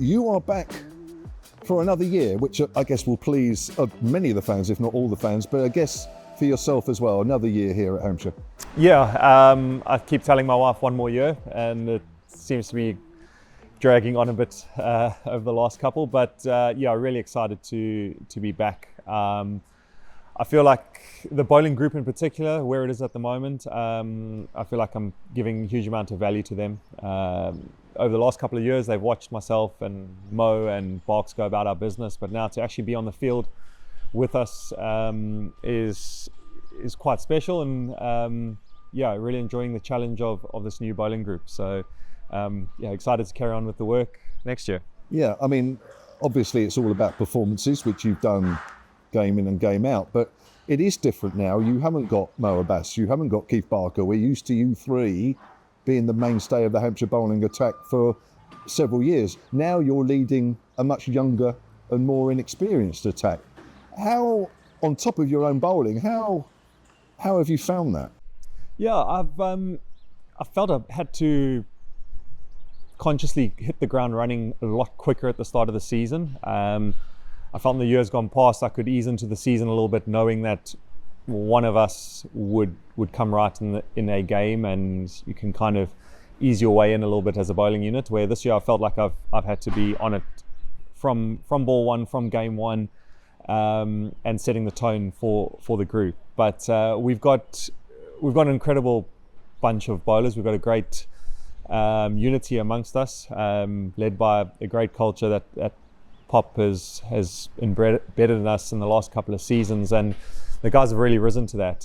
You are back for another year, which I guess will please many of the fans, if not all the fans, but I guess for yourself as well, another year here at Hampshire. Yeah, I keep telling my wife one more year, and it seems to be dragging on a bit over the last couple, but yeah, really excited to be back. I feel like the bowling group in particular, where it is at the moment, I feel like I'm giving a huge amount of value to them. Over the last couple of years, they've watched myself and Mo and Barks go about our business, but now to actually be on the field with us is quite special, and yeah, really enjoying the challenge of this new bowling group. So yeah, excited to carry on with the work next year. Yeah, I mean, obviously it's all about performances, which you've done game in and game out, but it is different now. You haven't got Mo Abbas, you haven't got Keith Barker. We're used to you three being the mainstay of the Hampshire bowling attack for several years. Now you're leading a much younger and more inexperienced attack. How, on top of your own bowling, how have you found that? Yeah, I felt I had to consciously hit the ground running a lot quicker at the start of the season. I felt in the years gone past I could ease into the season a little bit, knowing that one of us would come right in a game, and you can kind of ease your way in a little bit as a bowling unit. Where this year I felt like I've had to be on it from ball one, from game one, and setting the tone for the group. But we've got an incredible bunch of bowlers. We've got a great unity amongst us, led by a great culture that Pop has embedded in us in the last couple of seasons, and the guys have really risen to that.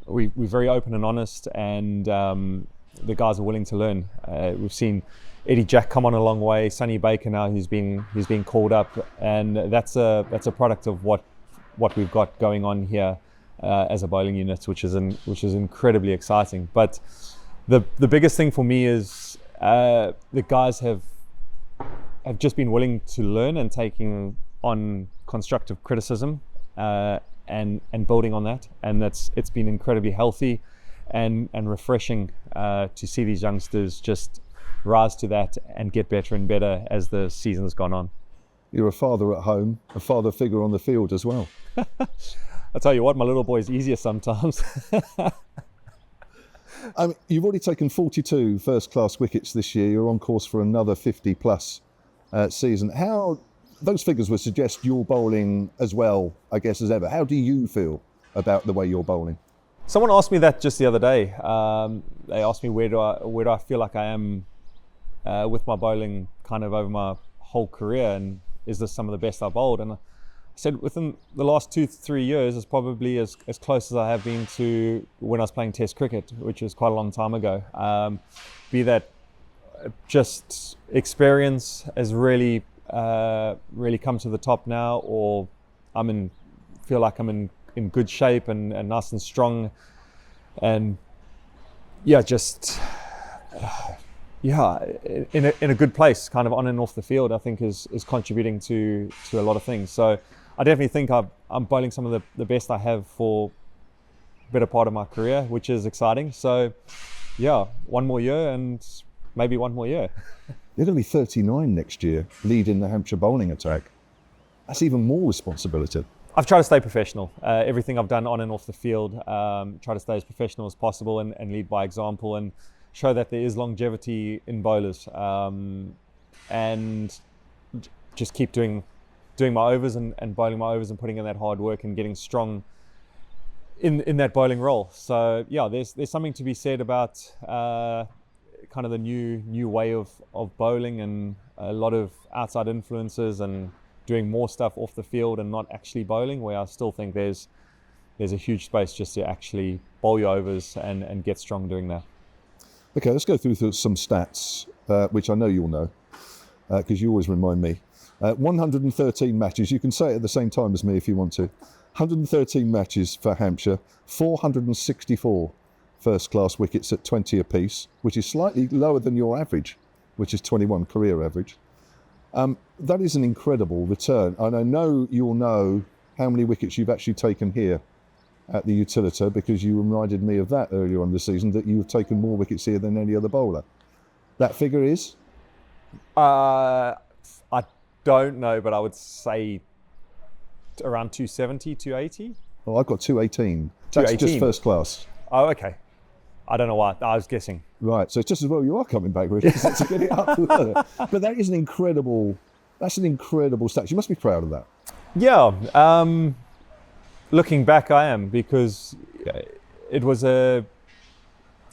We're very open and honest, and the guys are willing to learn. We've seen Eddie Jack come on a long way. Sonny Baker now, he's been called up, and that's a product of what we've got going on here as a bowling unit, which is incredibly exciting. But the biggest thing for me is the guys have just been willing to learn and taking on constructive criticism and building on that, and it's been incredibly healthy and refreshing to see these youngsters just rise to that and get better and better as the season's gone on. You're a father at home, a father figure on the field as well. I'll tell you what, my little boy's easier sometimes. You've already taken 42 first-class wickets this year. You're on course for another 50-plus season. How those figures would suggest you're bowling as well, I guess, as ever. How do you feel about the way you're bowling? Someone asked me that just the other day. They asked me where do I feel like I am with my bowling kind of over my whole career, and is this some of the best I've bowled? And I said within the last 2-3 years is probably as close as I have been to when I was playing Test cricket, which is quite a long time ago. Be that just experience has really come to the top now, or feel like I'm in good shape and nice and strong, and yeah, just yeah, in a good place, kind of on and off the field. I think is contributing to a lot of things. So I definitely think I'm bowling some of the best I have for a better part of my career, which is exciting. So yeah, one more year and maybe one more year. You're going to be 39 next year, leading the Hampshire bowling attack. That's even more responsibility. I've tried to stay professional. Everything I've done on and off the field, try to stay as professional as possible and lead by example and show that there is longevity in bowlers, and just keep doing my overs and bowling my overs and putting in that hard work and getting strong in that bowling role. So yeah, there's something to be said about kind of the new way of bowling, and a lot of outside influences and doing more stuff off the field and not actually bowling, where I still think there's a huge space just to actually bowl your overs and get strong doing that. Okay, let's go through some stats, which I know you'll know, because you always remind me. 113 matches, you can say it at the same time as me if you want to. 113 matches for Hampshire, 464 first-class wickets at 20 apiece, which is slightly lower than your average, which is 21 career average. That is an incredible return, and I know you'll know how many wickets you've actually taken here at the Utilita, because you reminded me of that earlier on the season, that you've taken more wickets here than any other bowler. That figure is? I don't know, but I would say around 270, 280. Oh, I've got 218. That's 218. just first class. Oh, okay. I don't know why. I was guessing. Right, so it's just as well you are coming back, really, to get it up further. But that is an incredible stat. You must be proud of that. Yeah. Looking back, I am, because it was an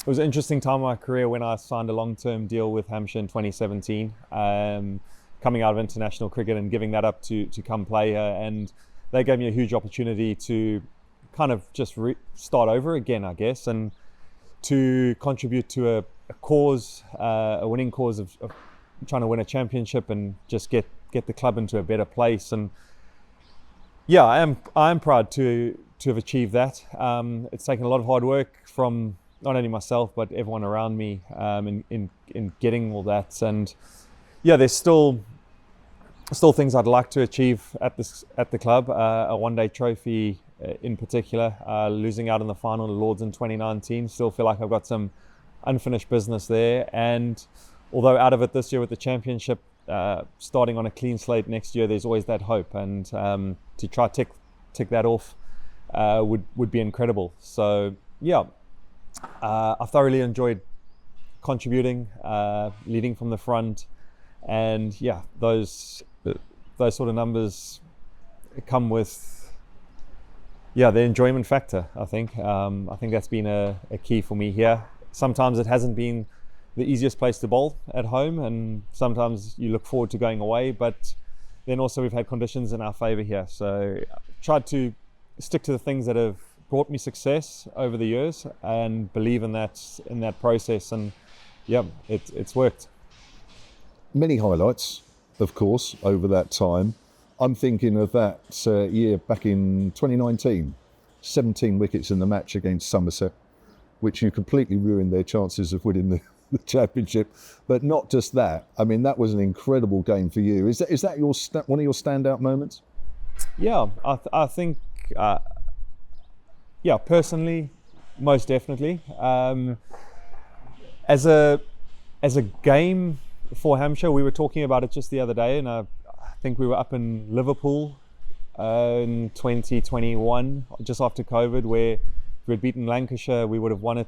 interesting time in my career when I signed a long-term deal with Hampshire in 2017, coming out of international cricket and giving that up to come play here. And they gave me a huge opportunity to kind of just start over again, I guess, and to contribute to a cause, a winning cause of trying to win a championship and just get the club into a better place. And yeah, I am proud to have achieved that. It's taken a lot of hard work from not only myself but everyone around me in getting all that. And yeah, there's still things I'd like to achieve at the club. A one-day trophy in particular, losing out in the final to Lords in 2019. Still feel like I've got some unfinished business there. And although out of it this year with the championship, starting on a clean slate next year, there's always that hope. And to try tick that off would be incredible. So yeah, I thoroughly enjoyed contributing, leading from the front, and yeah, those sort of numbers come with the enjoyment factor. I think that's been a key for me here. Sometimes it hasn't been the easiest place to bowl at home, and sometimes you look forward to going away, but then also we've had conditions in our favor here. So I've tried to stick to the things that have brought me success over the years and believe in that process, and yeah, it's worked. Many highlights, of course, over that time. I'm thinking of that year back in 2019, 17 wickets in the match against Somerset, which you completely ruined their chances of winning the championship. But not just that. I mean, that was an incredible game for you. Is that one of your standout moments? Yeah, I think, personally, most definitely. As a game for Hampshire, we were talking about it just the other day, and I think we were up in Liverpool in 2021, just after COVID, where if we had beaten Lancashire, we would have won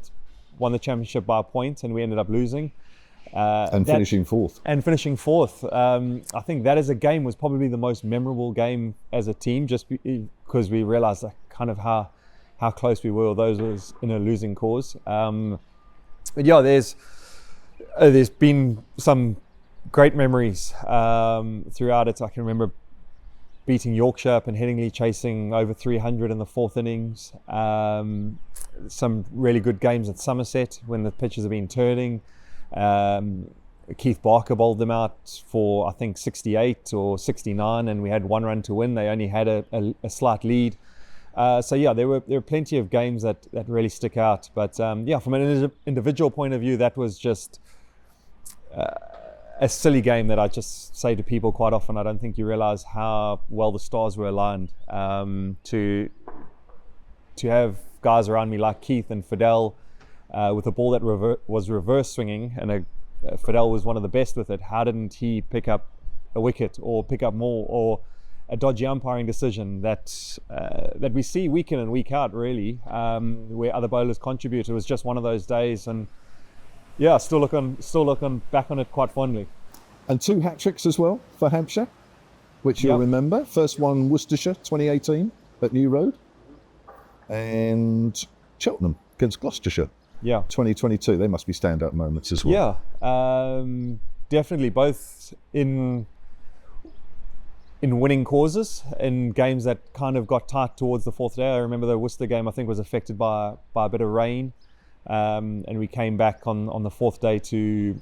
the championship by a point, and we ended up losing. Finishing fourth. I think that as a game was probably the most memorable game as a team, just because we realised kind of how close we were, although it was in a losing cause. But yeah, there's been some great memories throughout it. I can remember beating Yorkshire up in Headingley, chasing over 300 in the fourth innings. Some really good games at Somerset when the pitches have been turning. Keith Barker bowled them out for, I think, 68 or 69, and we had one run to win. They only had a slight lead. So yeah, there were plenty of games that really stick out. But yeah, from an individual point of view, that was just a silly game that I just say to people quite often. I don't think you realise how well the stars were aligned to have guys around me like Keith and Fidel with a ball that was reverse swinging, and Fidel was one of the best with it. How didn't he pick up a wicket or pick up more, or a dodgy umpiring decision that we see week in and week out, really, where other bowlers contribute? It was just one of those days, and yeah, still looking back on it quite fondly. And 2 hat-tricks as well for Hampshire, which you'll remember. First one, Worcestershire, 2018 at New Road, and Cheltenham against Gloucestershire, 2022. They must be standout moments as well. Yeah, definitely, both in winning causes, in games that kind of got tight towards the fourth day. I remember the Worcester game, I think, was affected by a bit of rain. And we came back on the fourth day to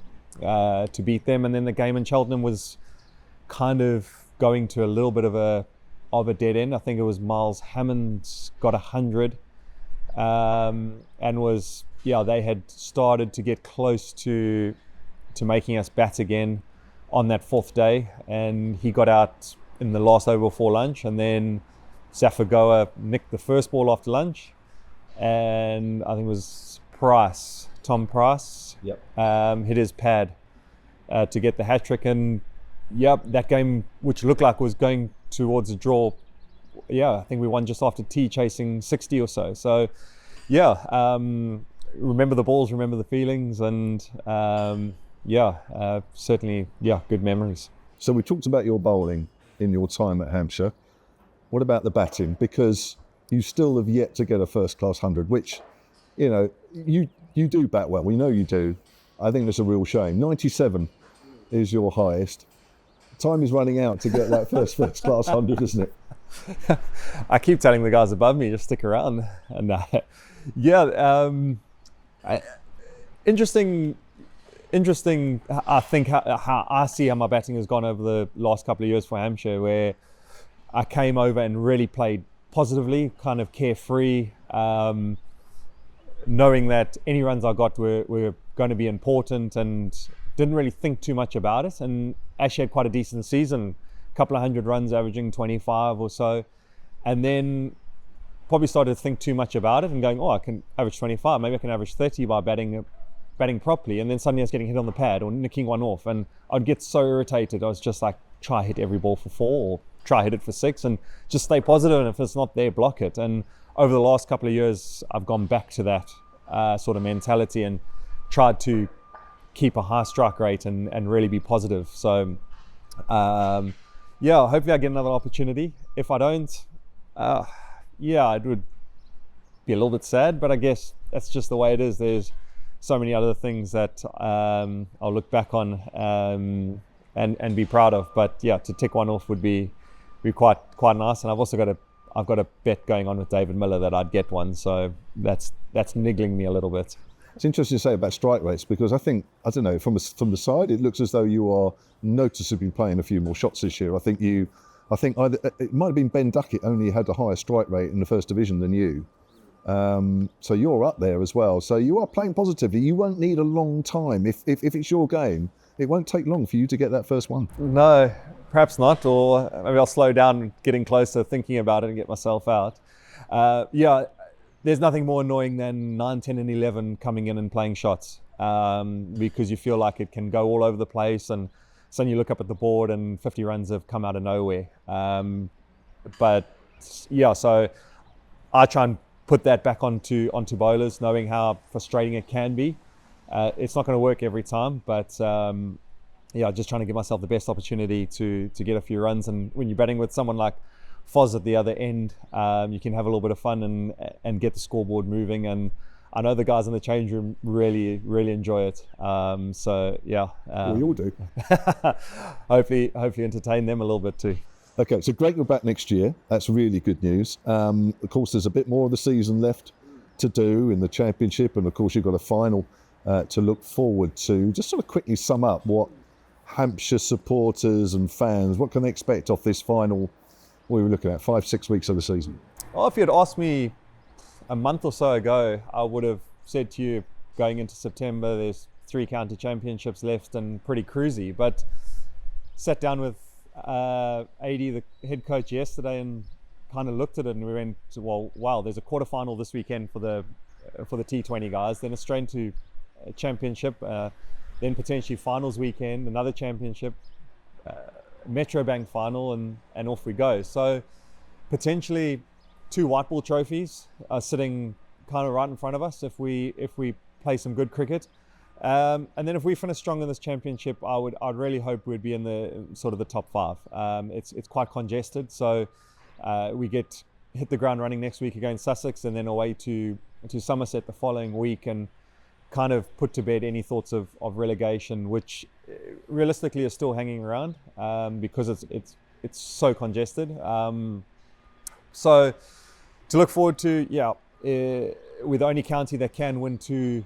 beat them, and then the game in Cheltenham was kind of going to a little bit of a dead end. I think it was Miles Hammond got 100, and they had started to get close to making us bat again on that fourth day, and he got out in the last over before lunch, and then Safagoa nicked the first ball after lunch, and I think it was Tom Price, hit his pad, to get the hat trick. And yeah, that game, which looked like was going towards a draw, yeah, I think we won just after tea, chasing 60 or so. So yeah, remember the balls, remember the feelings, and certainly, yeah, good memories. So we talked about your bowling in your time at Hampshire. What about the batting? Because you still have yet to get a first-class 100, which, you do bat well. We know you do. I think that's a real shame. 97 is your highest. Time is running out to get that first-class 100, isn't it? I keep telling the guys above me, just stick around. And interesting. I think how I see how my batting has gone over the last couple of years for Hampshire, where I came over and really played positively, kind of carefree, knowing that any runs I got were going to be important, and didn't really think too much about it. And actually had quite a decent season, a couple of 100 runs, averaging 25 or so, and then probably started to think too much about it and going, I can average 25, maybe I can average 30 by batting properly. And then suddenly I was getting hit on the pad or nicking one off, and I'd get so irritated. I was just like, try hit every ball for 4 or try hit it for 6 and just stay positive, and if it's not there, block it. And over the last couple of years, I've gone back to that sort of mentality and tried to keep a high strike rate and really be positive. So hopefully I get another opportunity. If I don't, it would be a little bit sad, but I guess that's just the way it is. There's so many other things that I'll look back on and be proud of. But yeah, to tick one off would be quite nice. And I've also got a bet going on with David Miller that I'd get one. So that's niggling me a little bit. It's interesting to say about strike rates, because I think, I don't know, from the side, it looks as though you are noticeably playing a few more shots this year. I think either it might have been Ben Duckett only had a higher strike rate in the first division than you. So you're up there as well. So you are playing positively. You won't need a long time. If it's your game, it won't take long for you to get that first one. No, perhaps not. Or maybe I'll slow down, getting closer, thinking about it, and get myself out. There's nothing more annoying than 9, 10 and 11 coming in and playing shots, because you feel like it can go all over the place, and suddenly you look up at the board and 50 runs have come out of nowhere. So I try and put that back onto bowlers, knowing how frustrating it can be. It's not going to work every time, but just trying to give myself the best opportunity to get a few runs. And when you're batting with someone like Foz at the other end, you can have a little bit of fun and get the scoreboard moving. And I know the guys in the change room really, really enjoy it. We all do. hopefully entertain them a little bit too. Okay, so great, you're back next year. That's really good news. Of course, there's a bit more of the season left to do in the championship, and of course you've got a final to look forward to. Just sort of quickly sum up what Hampshire supporters and fans, what can they expect off this final? What are we looking at, 5-6 weeks of the season? Well, if you had asked me a month or so ago, I would have said to you, going into September, there's 3 county championships left and pretty cruisy. But sat down with AD, the head coach, yesterday, and kind of looked at it, and we went, well, wow, there's a quarterfinal this weekend for the T20 guys, then a straight to championship, then potentially finals weekend, another championship, Metro Bank final, and off we go. So potentially 2 white ball trophies are sitting kind of right in front of us if we play some good cricket. And then if we finish strong in this championship, I'd really hope we'd be in the sort of the top 5. It's quite congested, so we hit the ground running next week against Sussex, and then away to Somerset the following week, and kind of put to bed any thoughts of relegation, which realistically is still hanging around because it's so congested. So to look forward to, we're the only county that can win two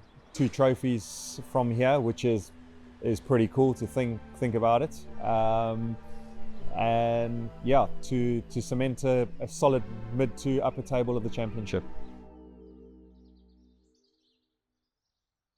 trophies from here, which is pretty cool to think about it. And to cement a solid mid to upper table of the championship.